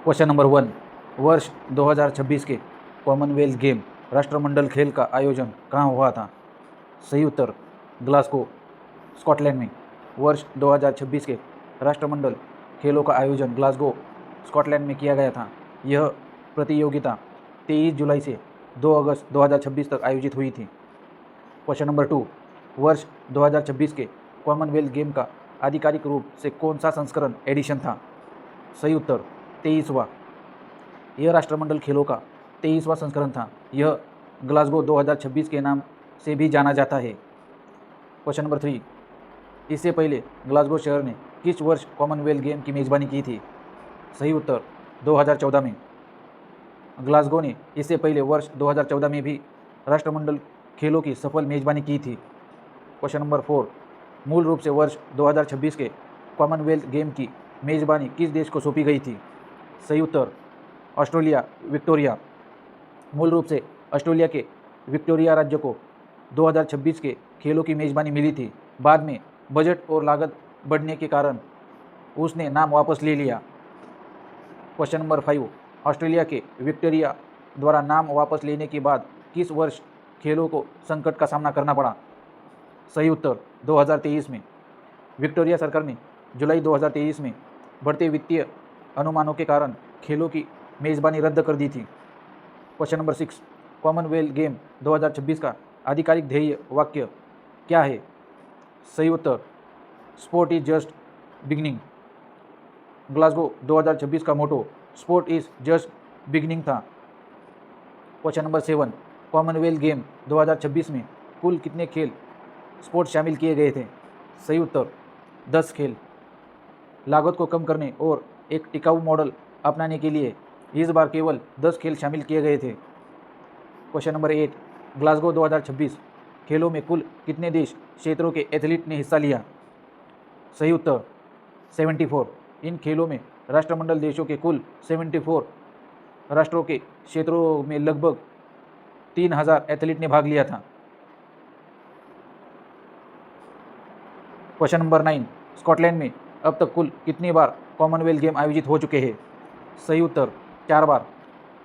Question number 1, वर्ष 2026 के Commonwealth game राष्ट्रमंडल खेल का आयोजन कहाँ हुआ था? सही उत्तर ग्लासगो, स्कॉटलैंड में। वर्ष 2026 के राष्ट्रमंडल खेलों का आयोजन ग्लासगो, स्कॉटलैंड में किया गया था। यह प्रतियोगिता 23 जुलाई से 2 अगस्त 2026 तक आयोजित हुई थी। क्वेश्चन नंबर 2, वर्ष 2026 के कॉमनवेल्थ गेम का आधिकारिक रूप से कौन सा संस्करण एडिशन था? सही उत्तर 23वां। यह राष्ट्रमंडल खेलों का 23वां संस्करण था। यह ग्लासगो 2026 के नाम से भी जाना जाता है। क्वेश्चन नंबर 3, इससे पहले ग्लासगो शहर ने किस वर्ष कॉमनवेल्थ गेम की मेज़बानी की थी? सही उत्तर 2014 में। ग्लासगो ने इससे पहले वर्ष 2014 में भी राष्ट्रमंडल खेलों की सफल मेज़बानी की थी। क्वेश्चन नंबर 4, मूल रूप से वर्ष 2026 के कॉमनवेल्थ गेम की मेज़बानी किस देश को सौंपी गई थी? सही उत्तर ऑस्ट्रेलिया, विक्टोरिया। मूल रूप से ऑस्ट्रेलिया के विक्टोरिया राज्य को 2026 के खेलों की मेज़बानी मिली थी। बाद में बजट और लागत बढ़ने के कारण उसने नाम वापस ले लिया। क्वेश्चन नंबर 5, ऑस्ट्रेलिया के विक्टोरिया द्वारा नाम वापस लेने के बाद किस वर्ष खेलों को संकट का सामना करना पड़ा? सही उत्तर 2023 में। विक्टोरिया सरकार ने जुलाई 2023 में बढ़ते वित्तीय अनुमानों के कारण खेलों की मेज़बानी रद्द कर दी थी। क्वेश्चन नंबर 6, कॉमनवेल्थ गेम 2026 का आधिकारिक ध्येय वाक्य क्या है? सही उत्तर sport is just beginning. Glasgow 2026 का motto sport is just beginning था। क्वेश्चन नंबर 7, कॉमनवेल्थ गेम 2026 में कुल कितने खेल स्पोर्ट्स शामिल किए गए थे? सही उत्तर 10 खेल। लागत को कम करने और एक टिकाऊ मॉडल अपनाने के लिए इस बार केवल 10 खेल शामिल किए गए थे। क्वेश्चन नंबर 8, ग्लासगो 2026 खेलों में कुल कितने देश क्षेत्रों के एथलीट ने हिस्सा लिया? सही उत्तर 74। इन खेलों में राष्ट्रमंडल देशों के कुल 74 राष्ट्रों के क्षेत्रों में लगभग 3000 एथलीट ने भाग लिया था। क्वेश्चन नंबर 9, स्कॉटलैंड में अब तक कुल कितनी बार कॉमनवेल्थ गेम आयोजित हो चुके हैं? सही उत्तर 4 बार।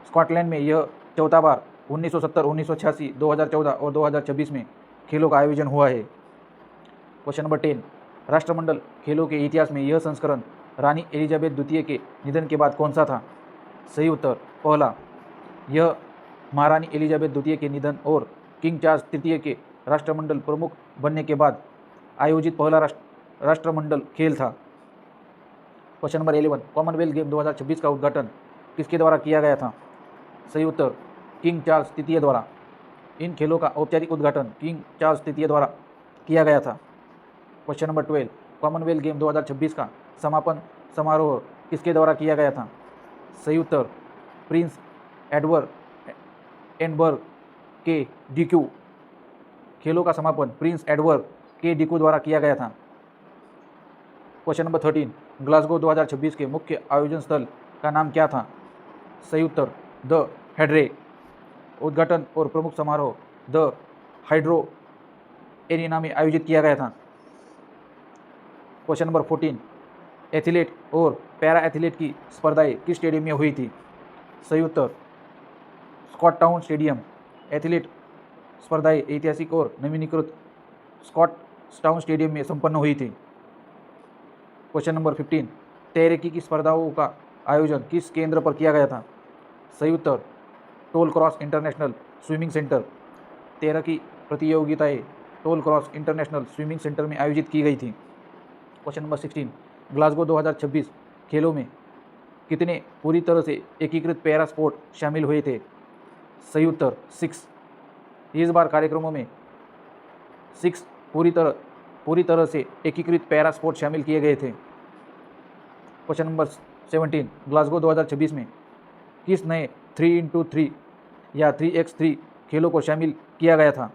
स्कॉटलैंड में यह चौथा बार 1970, 1986, 2014 और 2026 में खेलों का आयोजन हुआ है। क्वेश्चन नंबर 10, राष्ट्रमंडल खेलों के इतिहास में यह संस्करण रानी एलिजाबेथ द्वितीय के निधन के बाद कौन सा था? सही उत्तर पहला। यह महारानी एलिजाबेथ द्वितीय के निधन और किंग चार्ल्स तृतीय के राष्ट्रमंडल प्रमुख बनने के बाद आयोजित पहला राष्ट्रमंडल खेल था। क्वेश्चन नंबर 11, कॉमनवेल्थ गेम 2026 का उद्घाटन किसके द्वारा किया गया था? सही उत्तर किंग चार्ल्स तृतीय द्वारा। इन खेलों का औपचारिक उद्घाटन किंग चार्ल्स तृतीय द्वारा किया गया था। क्वेश्चन नंबर 12, कॉमनवेल्थ गेम 2026 का समापन समारोह किसके द्वारा किया गया था? सही उत्तर प्रिंस एडवर्ड एनबर्ग के डिक्यू। खेलों का समापन प्रिंस एडवर्ड के डिक्यू द्वारा किया गया था। क्वेश्चन नंबर 13, ग्लासगो 2026 के मुख्य आयोजन स्थल का नाम क्या था? सही उत्तर द हेड्रे। उद्घाटन और प्रमुख समारोह द हाइड्रो एरिना में आयोजित किया गया था। क्वेश्चन नंबर 14, एथलीट और पैरा एथलीट की स्पर्धाएं किस स्टेडियम में हुई थी? सही उत्तर स्कॉट टाउन स्टेडियम। एथलीट स्पर्धाएं ऐतिहासिक और नवीनीकृत स्कॉट टाउन स्टेडियम में संपन्न हुई थी। क्वेश्चन नंबर 15, तैराकी की स्पर्धाओं का आयोजन किस केंद्र पर किया गया था? सही उत्तर Tollcross International Swimming Centre. तैराकी प्रतियोगिताएं Tollcross International Swimming Centre में आयोजित की गई थी। क्वेश्चन नंबर 16, ग्लासगो 2026 खेलों में कितने पूरी तरह से एकीकृत पैरा स्पोर्ट शामिल हुए थे? सही उत्तर 6। इस बार कार्यक्रमों में 6 पूरी तरह से एकीकृत पैरा स्पोर्ट शामिल किए गए थे। क्वेश्चन नंबर 17, ग्लासगो 2026 में किस नए 3x3 या 3x3 खेलों को शामिल किया गया था?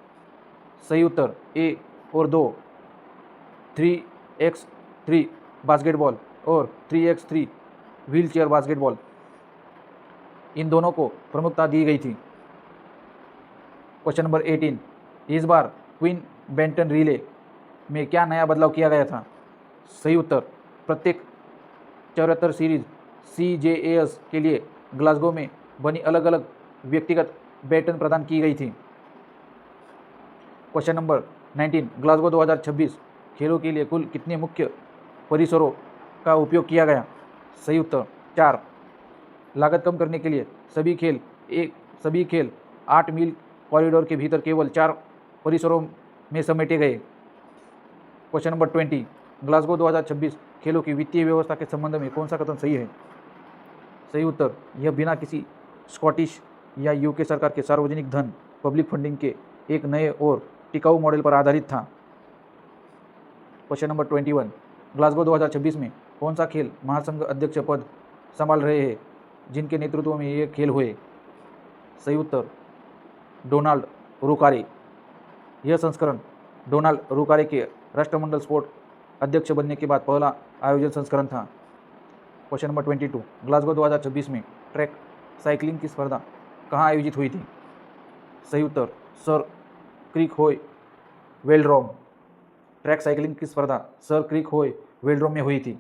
सही उत्तर ए और 2। 3x3 बास्केटबॉल और 3x3 व्हीलचेयर बास्केटबॉल, इन दोनों को प्रमुखता दी गई थी। क्वेश्चन नंबर 18, इस बार क्वीन बेंटन रिले में क्या नया बदलाव किया गया था? सही उत्तर प्रत्येक 74 सीरीज CJAS के लिए ग्लासगो में बनी अलग अलग व्यक्तिगत बैटन प्रदान की गई थी। क्वेश्चन नंबर 19, ग्लासगो 2026 खेलों के लिए कुल कितने मुख्य परिसरों का उपयोग किया गया? सही उत्तर 4। लागत कम करने के लिए सभी खेल 8 मील कॉरिडोर के भीतर केवल 4 परिसरों में समेटे गए। क्वेश्चन नंबर 20, ग्लासगो 2026 खेलों की वित्तीय व्यवस्था के संबंध में कौन सा कथन सही है? सही उत्तर, यह बिना किसी स्कॉटिश या यूके सरकार के सार्वजनिक धन पब्लिक फंडिंग के एक नए और टिकाऊ मॉडल पर आधारित था। क्वेश्चन नंबर 21, ग्लासगो 2026 में कौन सा खेल महासंघ अध्यक्ष पद संभाल रहे हैं जिनके नेतृत्व में ये खेल हुए? सही उत्तर, डोनाल्ड रूकारे। यह संस्करण डोनाल्ड रूकारे के राष्ट्रमंडल स्पोर्ट अध्यक्ष बनने के बाद पहला आयोजन संस्करण था। क्वेश्चन नंबर 22, ग्लासगो 2026 में ट्रैक साइकिलिंग की स्पर्धा कहाँ आयोजित हुई थी? सही उत्तर, सर क्रिक होय वेल्ड्रोम। ट्रैक साइकिलिंग की स्पर्धा सर क्रिक होय वेल्ड्रोम में हुई थी।